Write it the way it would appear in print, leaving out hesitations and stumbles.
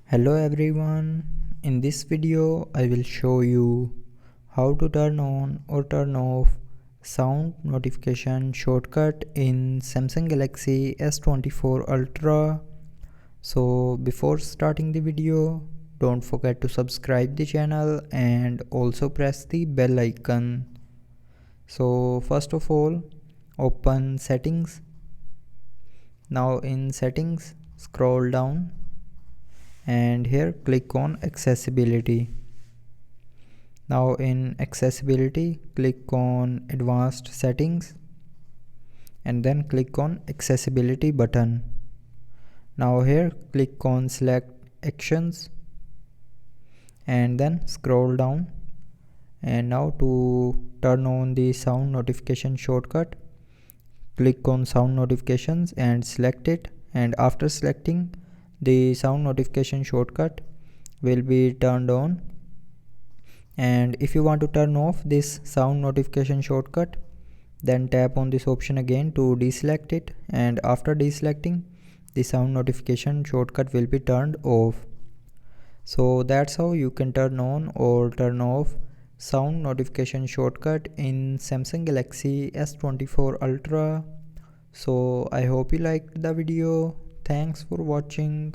Hello everyone, in this video I will show you how to turn on or turn off sound notification shortcut in Samsung Galaxy S24 Ultra. So before starting the video, don't forget to subscribe the channel and also press the bell icon. So first of all, open settings. Now in settings, scroll down and here click on accessibility. Now in accessibility, click on advanced settings and then click on accessibility button. Now here click on select actions and then scroll down, and now to turn on the sound notification shortcut, click on sound notifications and select it, and after selecting, the sound notification shortcut will be turned on. And if you want to turn off this sound notification shortcut, then tap on this option again to deselect it, and after deselecting, the sound notification shortcut will be turned off. So that's how you can turn on or turn off sound notification shortcut in Samsung Galaxy S24 Ultra. So I hope you liked the video. Thanks for watching.